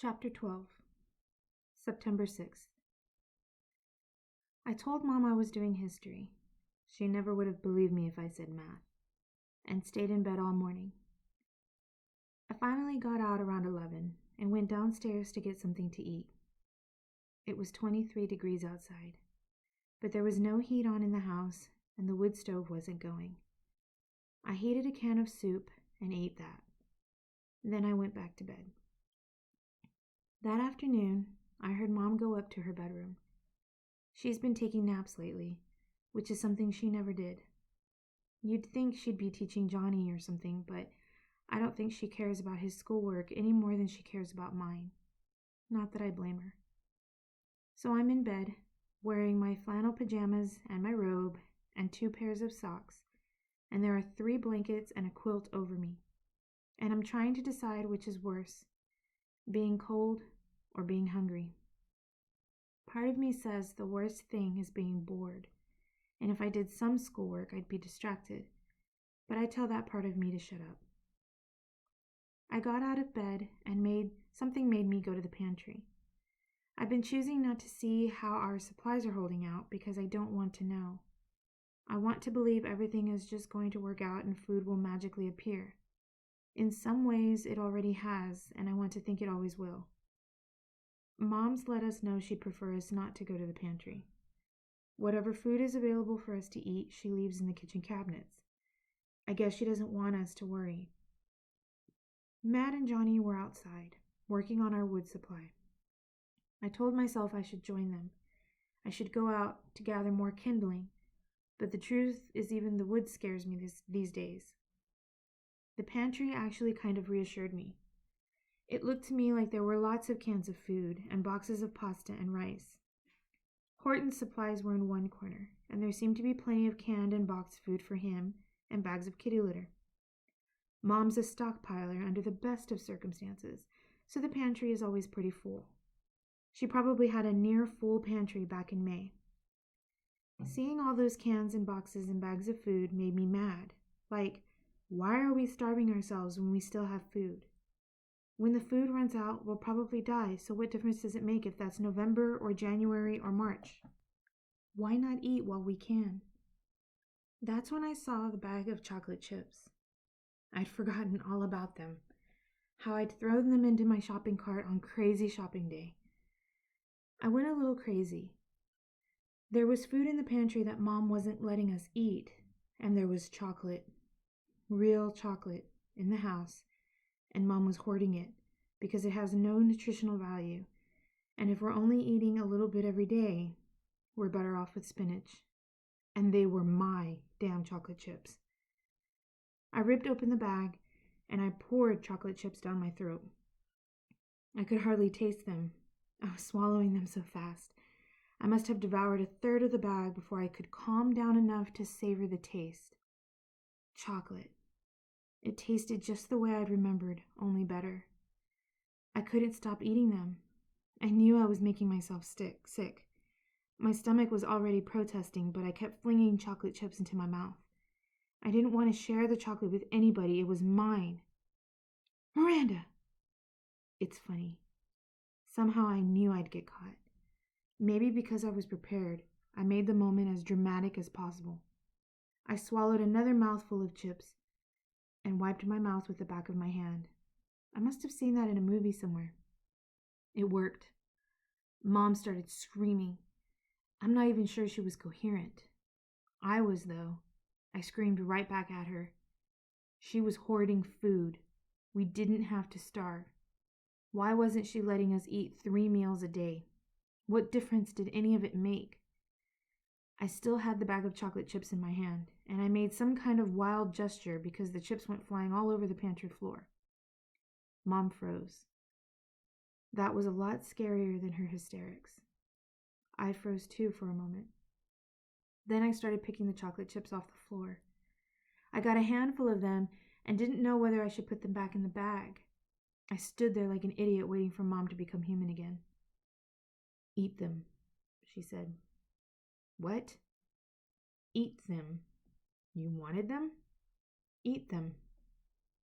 Chapter 12, September 6th. I told Mom I was doing history. She never would have believed me if I said math, and stayed in bed all morning. I finally got out around 11 and went downstairs to get something to eat. It was 23 degrees outside, but there was no heat on in the house and the wood stove wasn't going. I heated a can of soup and ate that. Then I went back to bed. That afternoon, I heard Mom go up to her bedroom. She's been taking naps lately, which is something she never did. You'd think she'd be teaching Johnny or something, but I don't think she cares about his schoolwork any more than she cares about mine. Not that I blame her. So I'm in bed, wearing my flannel pajamas and my robe and 2 pairs of socks, and there are 3 blankets and a quilt over me. And I'm trying to decide which is worse, being cold or being hungry. Part of me says the worst thing is being bored, and if I did some schoolwork, I'd be distracted, but I tell that part of me to shut up. I got out of bed and something made me go to the pantry. I've been choosing not to see how our supplies are holding out because I don't want to know. I want to believe everything is just going to work out and food will magically appear. In some ways, it already has, and I want to think it always will. Mom's let us know she'd prefer us not to go to the pantry. Whatever food is available for us to eat, she leaves in the kitchen cabinets. I guess she doesn't want us to worry. Matt and Johnny were outside, working on our wood supply. I told myself I should join them. I should go out to gather more kindling, but the truth is even the wood scares me these days. The pantry actually kind of reassured me. It looked to me like there were lots of cans of food and boxes of pasta and rice. Horton's supplies were in one corner, and there seemed to be plenty of canned and boxed food for him and bags of kitty litter. Mom's a stockpiler under the best of circumstances, so the pantry is always pretty full. She probably had a near full pantry back in May. Seeing all those cans and boxes and bags of food made me mad. Like, why are we starving ourselves when we still have food? When the food runs out, we'll probably die, so what difference does it make if that's November or January or March? Why not eat while we can? That's when I saw the bag of chocolate chips. I'd forgotten all about them, how I'd thrown them into my shopping cart on crazy shopping day. I went a little crazy. There was food in the pantry that Mom wasn't letting us eat, and there was chocolate, real chocolate, in the house, and Mom was hoarding it because it has no nutritional value, and if we're only eating a little bit every day, we're better off with spinach. And they were my damn chocolate chips. I ripped open the bag, and I poured chocolate chips down my throat. I could hardly taste them. I was swallowing them so fast. I must have devoured a third of the bag before I could calm down enough to savor the taste. Chocolate. It tasted just the way I'd remembered, only better. I couldn't stop eating them. I knew I was making myself sick. My stomach was already protesting, but I kept flinging chocolate chips into my mouth. I didn't want to share the chocolate with anybody. It was mine. Miranda! It's funny. Somehow I knew I'd get caught. Maybe because I was prepared, I made the moment as dramatic as possible. I swallowed another mouthful of chips and wiped my mouth with the back of my hand. I must have seen that in a movie somewhere. It worked. Mom started screaming. I'm not even sure she was coherent. I was, though. I screamed right back at her. She was hoarding food. We didn't have to starve. Why wasn't she letting us eat 3 meals a day? What difference did any of it make? I still had the bag of chocolate chips in my hand, and I made some kind of wild gesture because the chips went flying all over the pantry floor. Mom froze. That was a lot scarier than her hysterics. I froze too for a moment. Then I started picking the chocolate chips off the floor. I got a handful of them and didn't know whether I should put them back in the bag. I stood there like an idiot waiting for Mom to become human again. Eat them, she said. What? Eat them. You wanted them? Eat them.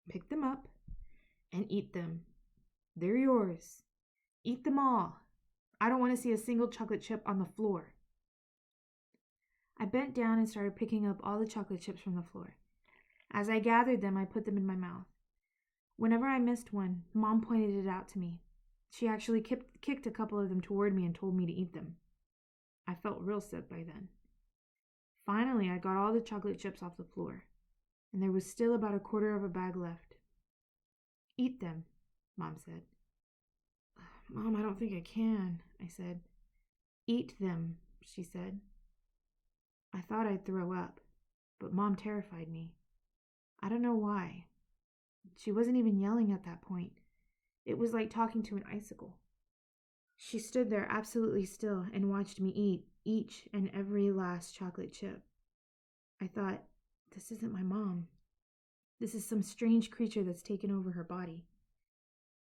Pick them up and eat them. They're yours. Eat them all. I don't want to see a single chocolate chip on the floor. I bent down and started picking up all the chocolate chips from the floor. As I gathered them, I put them in my mouth. Whenever I missed one, Mom pointed it out to me. She actually kicked a couple of them toward me and told me to eat them. I felt real sick by then. Finally, I got all the chocolate chips off the floor, and there was still about a quarter of a bag left. Eat them, Mom said. Mom, I don't think I can, I said. Eat them, she said. I thought I'd throw up, but Mom terrified me. I don't know why. She wasn't even yelling at that point. It was like talking to an icicle. She stood there absolutely still and watched me eat each and every last chocolate chip. I thought, this isn't my mom. This is some strange creature that's taken over her body.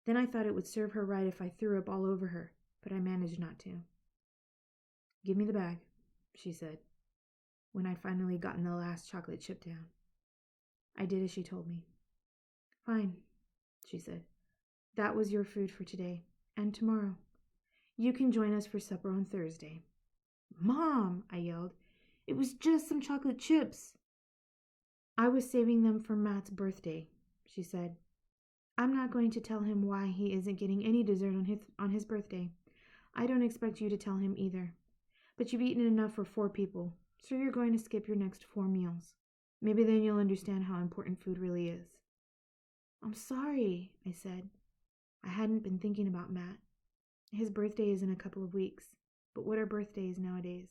Then I thought it would serve her right if I threw up all over her, but I managed not to. Give me the bag, she said, when I'd finally gotten the last chocolate chip down. I did as she told me. Fine, she said. That was your food for today and tomorrow. You can join us for supper on Thursday. Mom, I yelled. It was just some chocolate chips. I was saving them for Matt's birthday, she said. I'm not going to tell him why he isn't getting any dessert on his birthday. I don't expect you to tell him either. But you've eaten enough for 4 people, so you're going to skip your next 4 meals. Maybe then you'll understand how important food really is. I'm sorry, I said. I hadn't been thinking about Matt. His birthday is in a couple of weeks, but what are birthdays nowadays?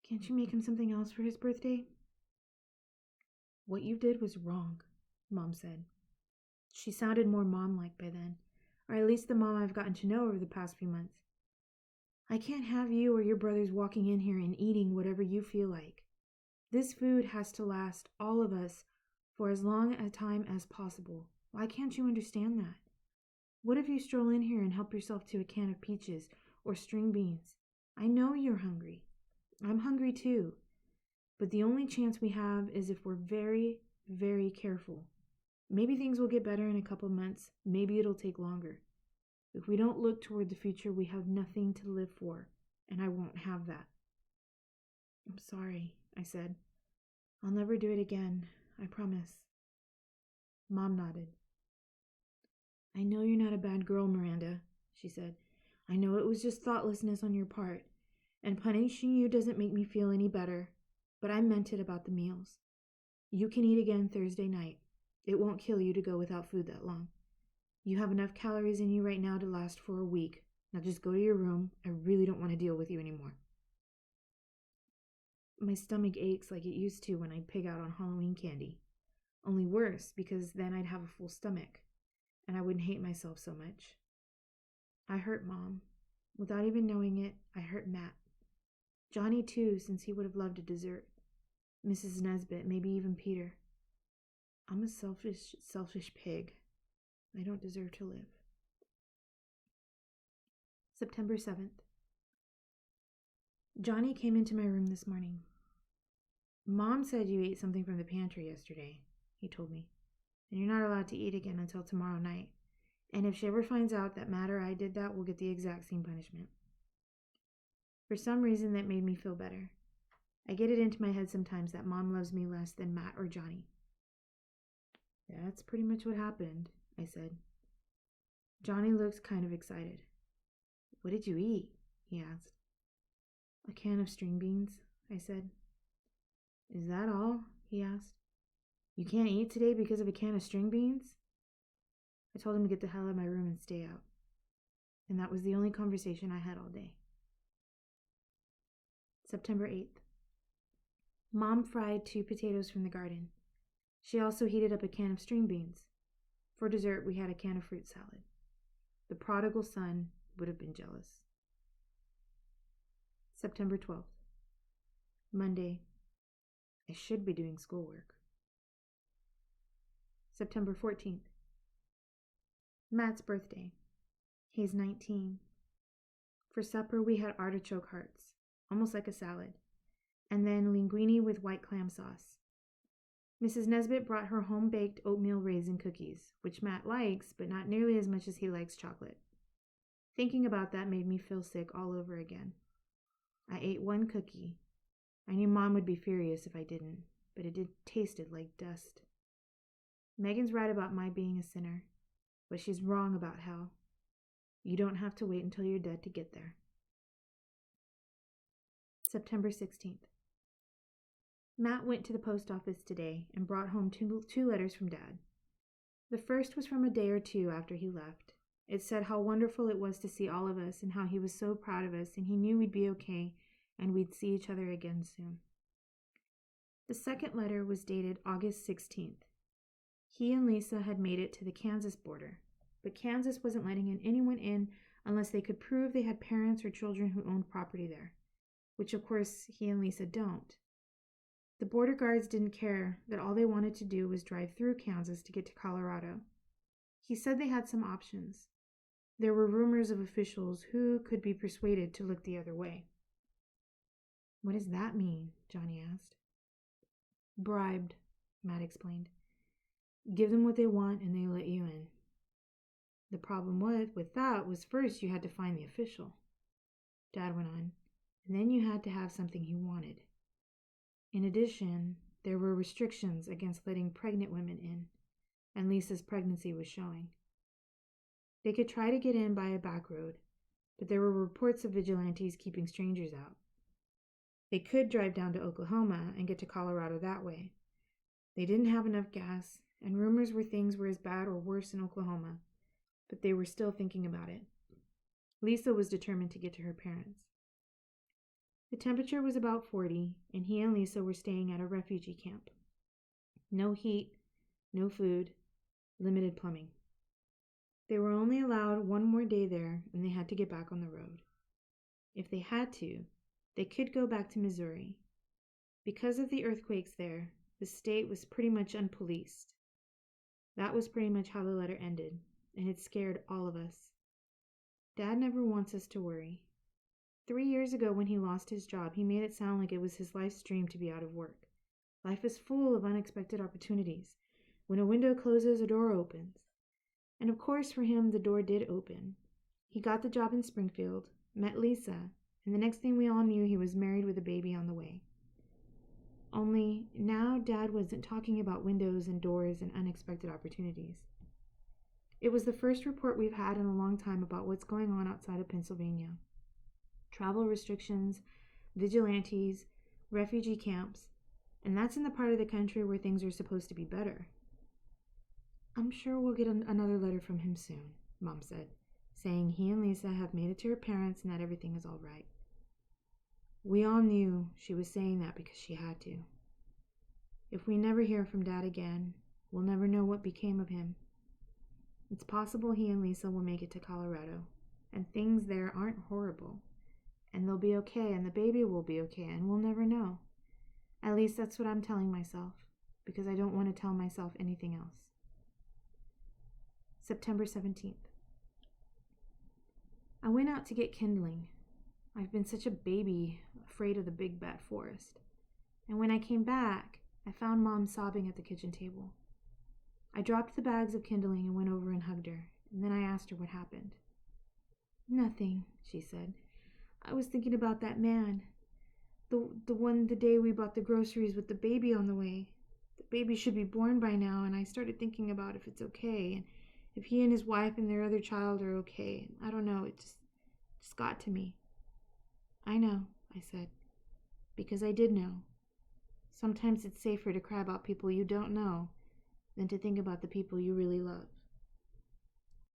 Can't you make him something else for his birthday? What you did was wrong, Mom said. She sounded more mom-like by then, or at least the mom I've gotten to know over the past few months. I can't have you or your brothers walking in here and eating whatever you feel like. This food has to last all of us for as long a time as possible. Why can't you understand that? What if you stroll in here and help yourself to a can of peaches or string beans? I know you're hungry. I'm hungry too. But the only chance we have is if we're very, very careful. Maybe things will get better in a couple months. Maybe it'll take longer. If we don't look toward the future, we have nothing to live for, and I won't have that. I'm sorry, I said. I'll never do it again, I promise. Mom nodded. I know you're not a bad girl, Miranda, she said. I know it was just thoughtlessness on your part, and punishing you doesn't make me feel any better, but I meant it about the meals. You can eat again Thursday night. It won't kill you to go without food that long. You have enough calories in you right now to last for a week. Now just go to your room. I really don't want to deal with you anymore. My stomach aches like it used to when I'd pig out on Halloween candy. Only worse, because then I'd have a full stomach, and I wouldn't hate myself so much. I hurt Mom. Without even knowing it, I hurt Matt. Johnny too, since he would have loved a dessert. Mrs. Nesbit, maybe even Peter. I'm a selfish pig. I don't deserve to live. September 7th. Johnny came into my room this morning. Mom said you ate something from the pantry yesterday, he told me, and you're not allowed to eat again until tomorrow night. And if she ever finds out that Matt or I did that, we'll get the exact same punishment. For some reason, that made me feel better. I get it into my head sometimes that Mom loves me less than Matt or Johnny. That's pretty much what happened, I said. Johnny looked kind of excited. What did you eat? He asked. A can of string beans, I said. Is that all? He asked. You can't eat today because of a can of string beans? I told him to get the hell out of my room and stay out. And that was the only conversation I had all day. September 8th. Mom fried 2 potatoes from the garden. She also heated up a can of string beans. For dessert, we had a can of fruit salad. The prodigal son would have been jealous. September 12th. Monday. I should be doing schoolwork. September 14th. Matt's birthday. He's 19. For supper, we had artichoke hearts, almost like a salad, and then linguine with white clam sauce. Mrs. Nesbit brought her home-baked oatmeal raisin cookies, which Matt likes, but not nearly as much as he likes chocolate. Thinking about that made me feel sick all over again. I ate one cookie. I knew Mom would be furious if I didn't, but it tasted like dust. Megan's right about my being a sinner, but she's wrong about hell. You don't have to wait until you're dead to get there. September 16th. Matt went to the post office today and brought home two letters from Dad. The first was from a day or two after he left. It said how wonderful it was to see all of us and how he was so proud of us and he knew we'd be okay and we'd see each other again soon. The second letter was dated August 16th. He and Lisa had made it to the Kansas border, but Kansas wasn't letting anyone in unless they could prove they had parents or children who owned property there, which of course he and Lisa don't. The border guards didn't care that all they wanted to do was drive through Kansas to get to Colorado. He said they had some options. There were rumors of officials who could be persuaded to look the other way. What does that mean? Johnny asked. Bribed, Matt explained. Give them what they want and they let you in. The problem with that was first you had to find the official, Dad went on, and then you had to have something he wanted. In addition, there were restrictions against letting pregnant women in, and Lisa's pregnancy was showing. They could try to get in by a back road, but there were reports of vigilantes keeping strangers out. They could drive down to Oklahoma and get to Colorado that way. They didn't have enough gas, and rumors were things were as bad or worse in Oklahoma, but they were still thinking about it. Lisa was determined to get to her parents. The temperature was about 40, and he and Lisa were staying at a refugee camp. No heat, no food, limited plumbing. They were only allowed one more day there, and they had to get back on the road. If they had to, they could go back to Missouri. Because of the earthquakes there, the state was pretty much unpoliced. That was pretty much how the letter ended, and it scared all of us. Dad never wants us to worry. 3 years ago when he lost his job, he made it sound like it was his life's dream to be out of work. Life is full of unexpected opportunities. When a window closes, a door opens. And of course for him, the door did open. He got the job in Springfield, met Lisa, and the next thing we all knew, he was married with a baby on the way. Only now Dad wasn't talking about windows and doors and unexpected opportunities. It was the first report we've had in a long time about what's going on outside of Pennsylvania. Travel restrictions, vigilantes, refugee camps, and that's in the part of the country where things are supposed to be better. I'm sure we'll get another letter from him soon, Mom said, saying he and Lisa have made it to her parents and that everything is all right. We all knew she was saying that because she had to. If we never hear from Dad again, we'll never know what became of him. It's possible he and Lisa will make it to Colorado, and things there aren't horrible, and they'll be okay, and the baby will be okay, and we'll never know. At least that's what I'm telling myself, because I don't want to tell myself anything else. September 17th. I went out to get kindling. I've been such a baby, afraid of the big bad forest. And when I came back, I found Mom sobbing at the kitchen table. I dropped the bags of kindling and went over and hugged her, and then I asked her what happened. Nothing, she said. I was thinking about that man. The one the day we bought the groceries with the baby on the way. The baby should be born by now, and I started thinking about if it's okay, and if he and his wife and their other child are okay. I don't know, it just got to me. I know, I said, because I did know. Sometimes it's safer to cry about people you don't know than to think about the people you really love.